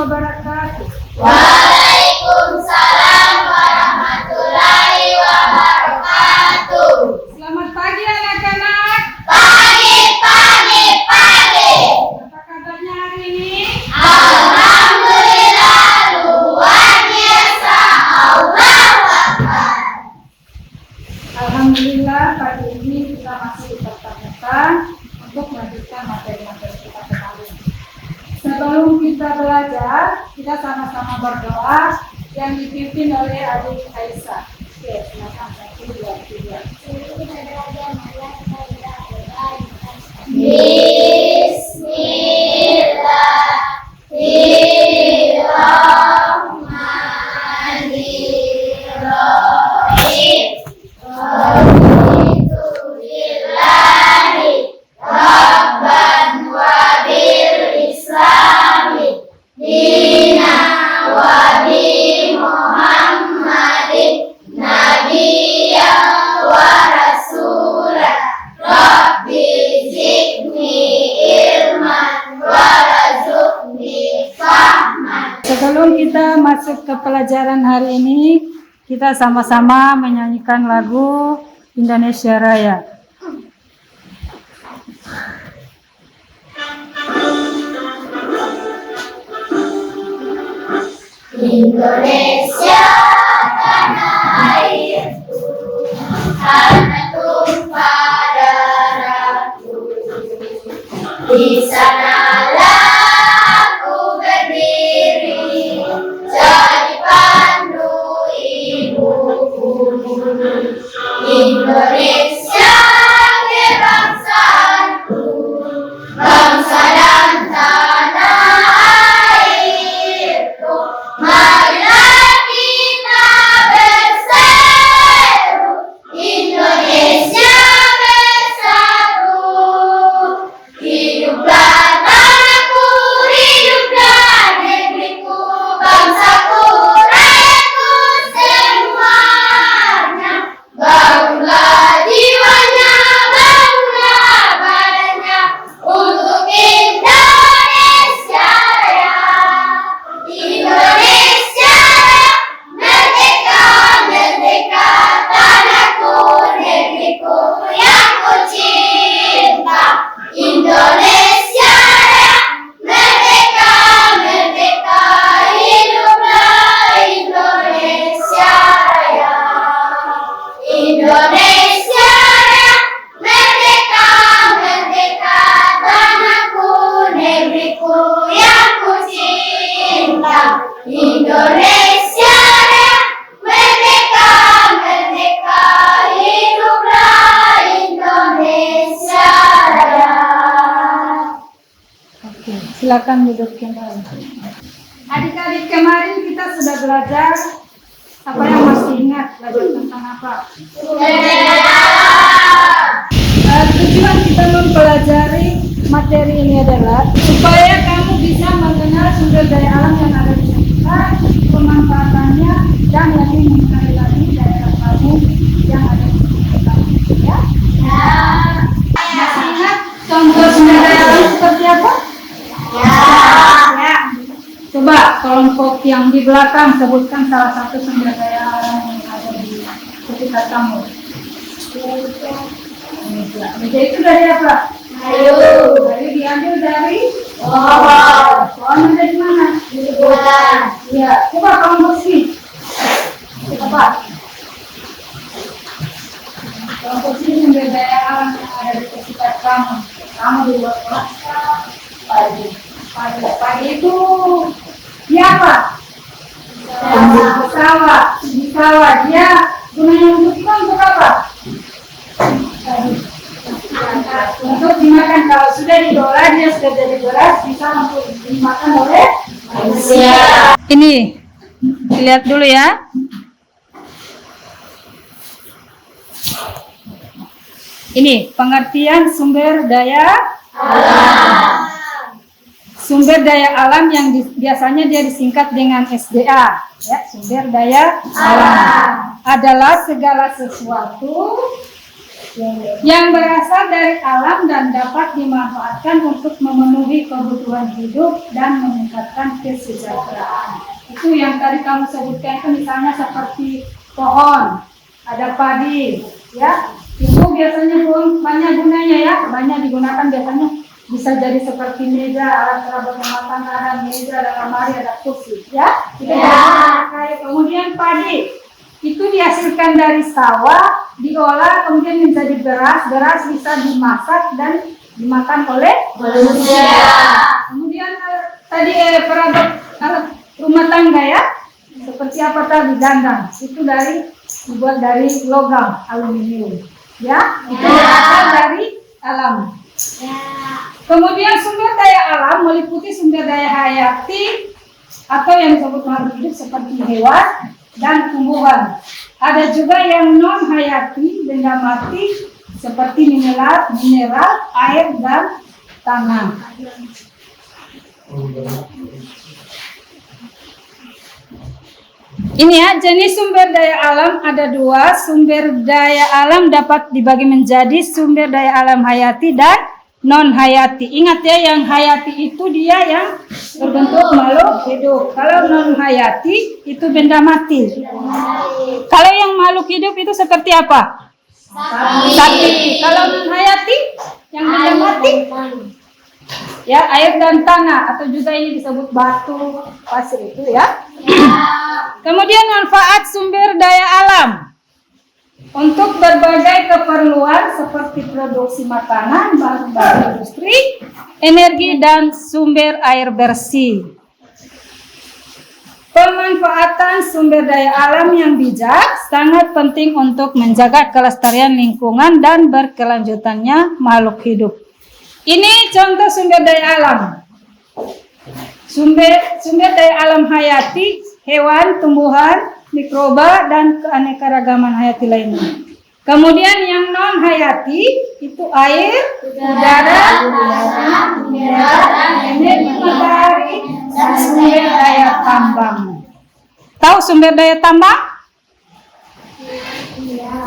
wabarakatuh. Waalaikumsalam warahmatullahi wabarakatuh. Selamat pagi anak-anak. Pagi. Apa kabarnya hari ini? Alhamdulillah luar biasa. Allahu Akbar. Alhamdulillah pagi ini kita masih dipertemukan untuk melanjutkan materi-materi kita kemarin. Sebelum kita belajar, kita sama-sama berdoa yang dipimpin oleh adik Aisyah. Oke, silakan 1, 2, 3. Bismillahirrahmanirrahim. Alhamdulillahi Rabban wa bil Islami dina wa bi Muhammadin nabiyya wa rasulah. Rabbi zidni ilman wa razuqni fahman. Sebelum kita masuk ke pelajaran hari ini, kita sama-sama menyanyikan lagu Indonesia Raya. Indonesia tanah airku, tanah tumpah darahku. Di sanalah aku berdiri, jadi pandu ibuku. Indonesia kebangsaanku, bangsa dan tanah airku. Marilah kita berseru, Indonesia bersatu. Hiduplah tanahku, hiduplah negeriku, bangsaku, rakyatku semuanya. Bangunlah jiwanya, bangunlah badannya untuk Indonesia Raya. Indonesia Raya, merdeka, merdeka, tanahku, negeriku yang ku cinta. Indonesia Raya, merdeka, merdeka, hiduplah Indonesia Raya. Indonesia Raya, merdeka, merdeka, tanahku, negeriku yang ku cinta. Indonesia Raya, merdeka, merdeka, hiduplah Indonesia Raya. Oke, silakan duduk kembali. Adik-adik, kemarin kita sudah belajar. Apa yang masih ingat belajar tentang apa? Tujuan kita mempelajari materi ini adalah supaya kamu bisa mengenal sumber daya alam yang ada di sekitar, pemanfaatannya, dan lebih mengenali lagi daerah kamu yang ada di sekitar kamu. Ya? Masih ingat contoh sumber daya alam seperti apa? Ya. Coba kelompok yang di belakang sebutkan salah satu sumber daya alam yang ada di sekitar kamu. Meja itu dari apa? Kayu. Kayu diambil dari Pohon. pohon ada di mana? Di bulan. Iya. Coba kelompok sini. Coba. Kelompok sini sumber daya alam yang ada di sekitar kamu. Kamu di luar kelas pagi. Pagi itu dia apa? Pesawat. Di sawah dia gunanya untuk apa? Untuk dimakan. Kalau sudah diolah dia sudah jadi beras, bisa untuk dimakan oleh manusia. Ini lihat dulu ya. Ini pengertian sumber daya alam. Sumber daya alam yang biasanya dia disingkat dengan SDA, ya, sumber daya alam adalah segala sesuatu yang berasal dari alam dan dapat dimanfaatkan untuk memenuhi kebutuhan hidup dan meningkatkan kesejahteraan. Itu yang tadi kamu sebutkan, itu misalnya seperti pohon, ada padi, ya. Itu biasanya banyak gunanya ya, banyak digunakan biasanya bisa jadi seperti meja, alat perabotan rumah tangga, ada meja, ada lemari, ada kursi, ya. Itu kemudian padi itu dihasilkan dari sawah, diolah kemudian menjadi beras. Beras bisa dimasak dan dimakan oleh manusia. Kemudian tadi perabot alat rumah tangga ya, seperti apa tadi, dandang, itu dibuat dari logam aluminium, ya. Itu berasal dari alam. Kemudian sumber daya alam meliputi sumber daya hayati atau yang disebut makhluk hidup seperti hewan dan tumbuhan. Ada juga yang non hayati, benda mati seperti mineral, air dan tanah. Ini ya, jenis sumber daya alam ada dua. Sumber daya alam dapat dibagi menjadi sumber daya alam hayati dan non hayati. Ingat ya, yang hayati itu dia yang berbentuk makhluk hidup. Kalau non hayati itu benda mati. Kalau yang makhluk hidup itu seperti apa? Sapi. Kalau non hayati yang benda mati, ya, air dan tanah, atau juga ini disebut batu, pasir itu ya. Kemudian manfaat sumber daya alam untuk berbagai keperluan seperti produksi makanan, bahan industri, energi dan sumber air bersih. Pemanfaatan sumber daya alam yang bijak sangat penting untuk menjaga kelestarian lingkungan dan berkelanjutannya makhluk hidup. Ini contoh sumber daya alam. Sumber daya alam hayati, hewan, tumbuhan, mikroba, dan keanekaragaman hayati lainnya. Kemudian yang non hayati itu air, udara, mineral, energi matahari, dan sumber daya tambang. Tahu sumber daya tambang?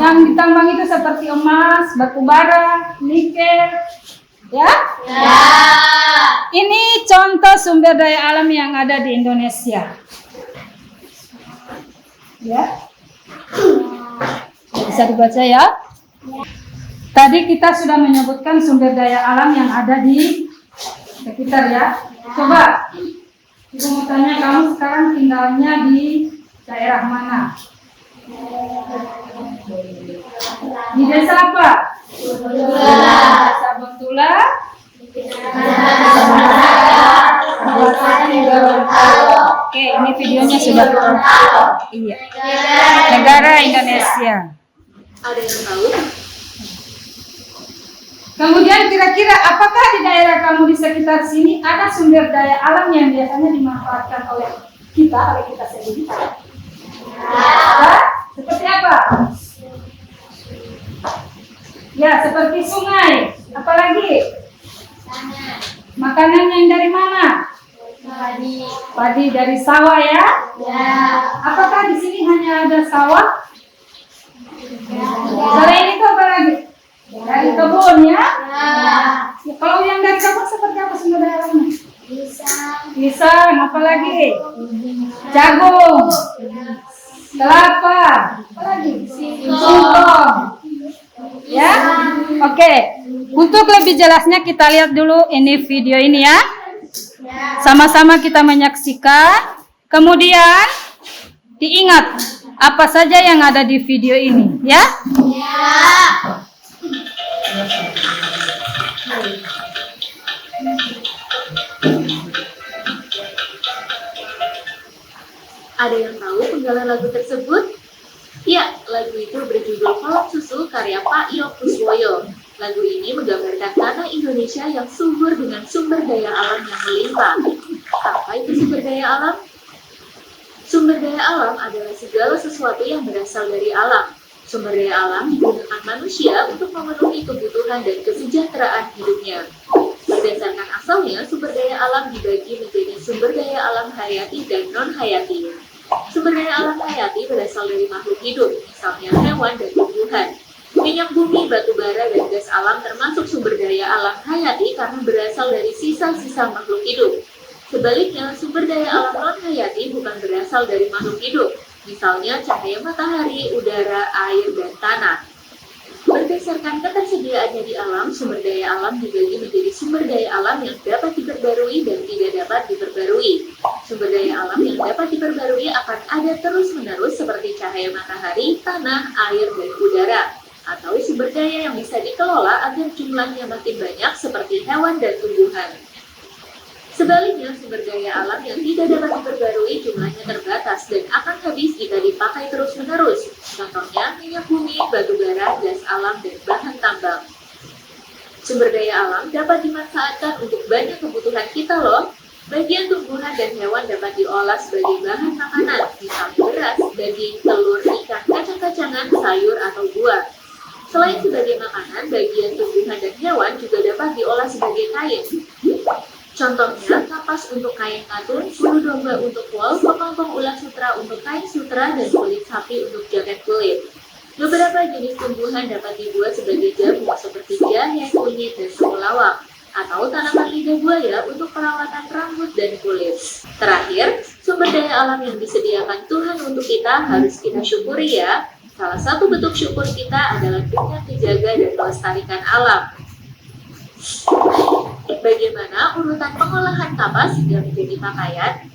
Yang ditambang itu seperti emas, batu bara, nikel, ya? Ini contoh sumber daya alam yang ada di Indonesia. Ya. Bisa dibaca ya. Tadi kita sudah menyebutkan sumber daya alam yang ada di sekitar ya. Coba ibu mau tanya, kamu sekarang tinggalnya di daerah mana? Di desa apa? Desa Bentula. Oke, ini videonya sudah. Iya. Negara Indonesia. Ada yang tahu? Kemudian kira-kira apakah di daerah kamu di sekitar sini ada sumber daya alam yang biasanya dimanfaatkan oleh kita sendiri? Ada? Seperti apa? Ya, seperti sungai. Apalagi? Makanan yang dari mana? Padi dari sawah ya? Apakah di sini hanya ada sawah? Selain itu apa lagi? Dari kebun ya? Ya, kalau yang dari kebun seperti apa sumber daya alamnya? Pisang, apa lagi? Jagung, kelapa, apa lagi? Singkong. Ya, oke. Untuk lebih jelasnya kita lihat dulu ini video ini ya. Sama-sama kita menyaksikan. Kemudian diingat apa saja yang ada di video ini, ya? Ada yang tahu penggalan lagu tersebut? Ya, lagu itu berjudul Kolak Susu karya Pak Iyo Kuswoyo. Lagu ini menggambarkan tanah Indonesia yang subur dengan sumber daya alam yang melimpah. Apa itu sumber daya alam? Sumber daya alam adalah segala sesuatu yang berasal dari alam. Sumber daya alam digunakan manusia untuk memenuhi kebutuhan dan kesejahteraan hidupnya. Berdasarkan asalnya, sumber daya alam dibagi menjadi sumber daya alam hayati dan non-hayati. Sumber daya alam hayati berasal dari makhluk hidup, misalnya hewan dan tumbuhan. Minyak bumi, batu bara, dan gas alam termasuk sumber daya alam hayati karena berasal dari sisa-sisa makhluk hidup. Sebaliknya, sumber daya alam non-hayati bukan berasal dari makhluk hidup, misalnya cahaya matahari, udara, air, dan tanah. Berdasarkan ketersediaannya di alam, sumber daya alam dibagi menjadi sumber daya alam yang dapat diperbarui dan tidak dapat diperbarui. Sumber daya alam yang dapat diperbarui akan ada terus-menerus seperti cahaya matahari, tanah, air, dan udara. Atau sumber daya yang bisa dikelola agar jumlahnya makin banyak seperti hewan dan tumbuhan. Sebaliknya, sumber daya alam yang tidak dapat diperbarui jumlahnya terbatas dan akan habis jika dipakai terus-menerus. Contohnya, minyak bumi, batu bara, gas alam, dan bahan tambang. Sumber daya alam dapat dimanfaatkan untuk banyak kebutuhan kita loh. Bagian tumbuhan dan hewan dapat diolah sebagai bahan makanan, misalnya beras, daging, telur, ikan, kacang-kacangan, sayur, atau buah. Selain sebagai makanan, bagian tumbuhan dan hewan juga dapat diolah sebagai kain. Contohnya, kapas untuk kain katun, bulu domba untuk wol, kepompong ulat sutra untuk kain sutra, dan kulit sapi untuk jaket kulit. Beberapa jenis tumbuhan dapat dibuat sebagai jamu seperti jahe, kunyit, dan temulawak, atau tanaman lidah buaya untuk perawatan rambut dan kulit. Terakhir, sumber daya alam yang disediakan Tuhan untuk kita harus kita syukuri ya. Salah satu bentuk syukur kita adalah dengan menjaga dan melestarikan alam. Bagaimana urutan pengolahan kapas hingga menjadi pakaian?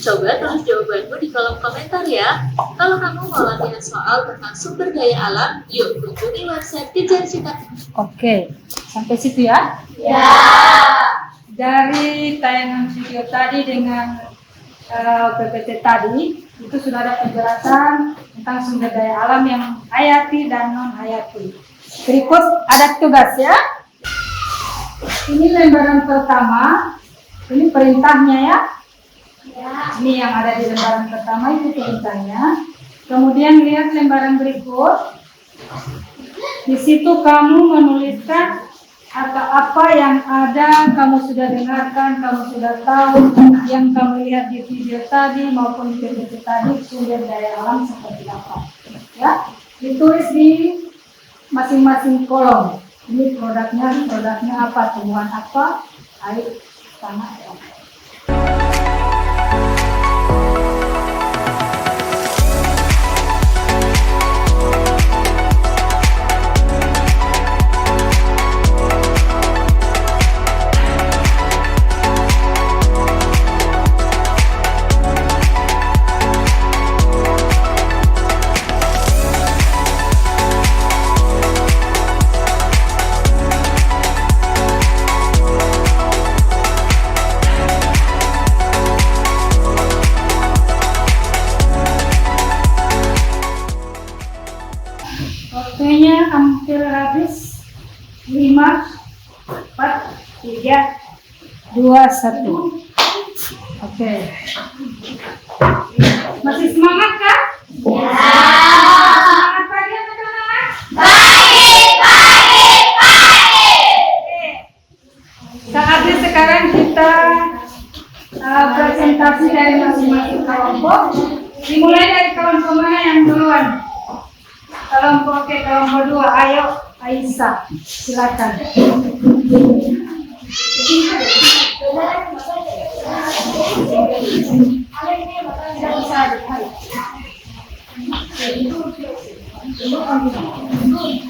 Coba tulis jawabanmu di kolom komentar ya. Kalau kamu mau latihan soal tentang sumber daya alam, yuk kunjungi website Kejar Cita. Oke, sampai situ ya. Ya. Dari tayangan video tadi dengan PPT tadi, itu sudah ada penjelasan tentang sumber daya alam yang hayati dan non hayati. Berikut ada tugas ya. Ini lembaran pertama, ini perintahnya ya. Ini yang ada di lembaran pertama itu perintahnya. Kemudian lihat lembaran berikut. Di situ kamu menuliskan apa yang ada, kamu sudah dengarkan, kamu sudah tahu, yang kamu lihat di video tadi maupun di PPT tadi, sumber daya alam seperti apa. Ya, ditulis di masing-masing kolom. Ini produknya apa, tumbuhan apa, air, tanah, ya. Waktunya hampir habis. 5, 4, 3, 2, 1. Oke. Masih semangat kan? Ya. Semangat pagi atau teman-teman? Oke. Saatnya sekarang kita presentasi dari masing-masing kelompok. Dimulai dari kelompok mana yang duluan? Kelompok 2, ayo Aisyah, silakan.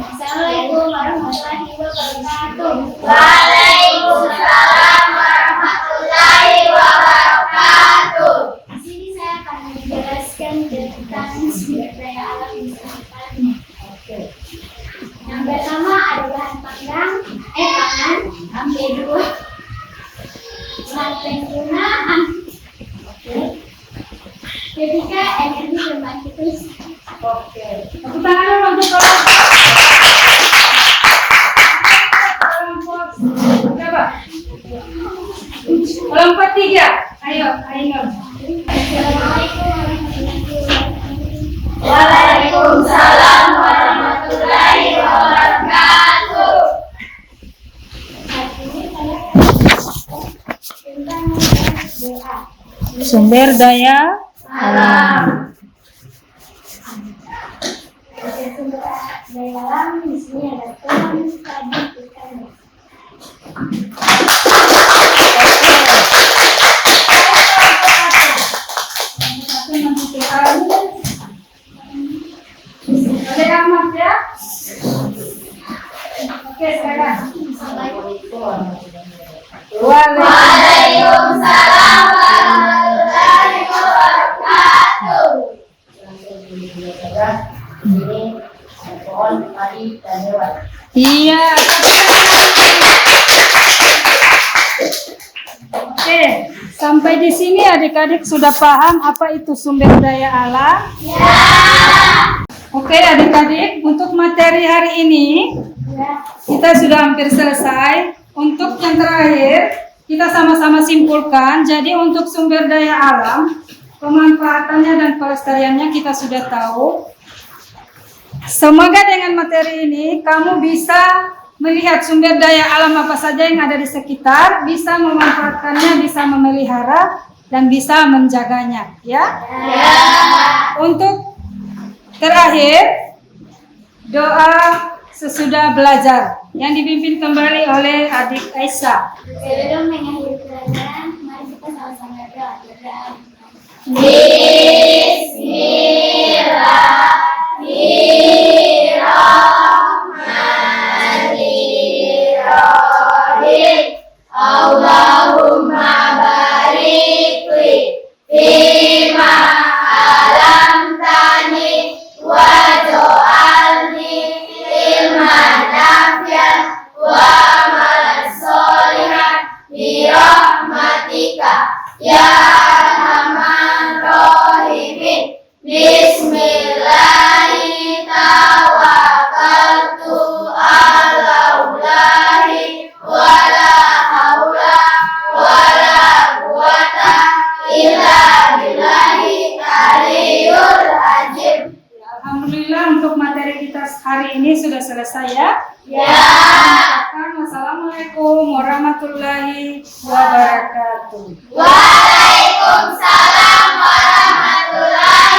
Assalamualaikum warahmatullahi wabarakatuh. Waalaikumsalam warahmatullahi wabarakatuh. Di sini saya akan menjelaskan tentang sumber daya alam yang sekitar. Yang pertama ada bahan pangan, yang kedua bahan penggunaan, ketiga energi pembangkit listrik. Oke. Tepuk tangan dulu untuk kelompok berapa? Kelompok 3. Ayo, Ainul. Assalamualaikum warahmatullahi wabarakatuh. Waalaikumsalam warahmatullahi wabarakatuh. Saat ini saya tentang doa. Sumber daya alam. Sumber daya alam Waalaikumsalam warahmatullahi wabarakatuh. Iya. Oke, sampai di sini adik-adik sudah paham apa itu sumber daya alam? Ya. Oke adik-adik, untuk materi hari ini kita sudah hampir selesai. Untuk yang terakhir, kita sama-sama simpulkan. Jadi untuk sumber daya alam, pemanfaatannya dan pelestariannya kita sudah tahu. Semoga dengan materi ini kamu bisa melihat sumber daya alam apa saja yang ada di sekitar, bisa memanfaatkannya, bisa memelihara, dan bisa menjaganya. Ya. Untuk terakhir, doa sesudah belajar yang dipimpin kembali oleh adik Aisyah. Sebelum mengakhiri pelajaran, mari kita sama-sama berdoa. Bismillahirrahmanirrahim. Allahumma barik li fima alamtani wa ja'alni ilman nafi'an wa amalan sholihan bi rahmatika ya arhamar rahimin. Bismillahi tawakkaltu ala Allahi wala haula wala quwata illa billahi aliyul azim. Alhamdulillah untuk materi kita hari ini sudah selesai ya. Ya. Wassalamualaikum warahmatullahi wabarakatuh. Waalaikumsalam warahmatullahi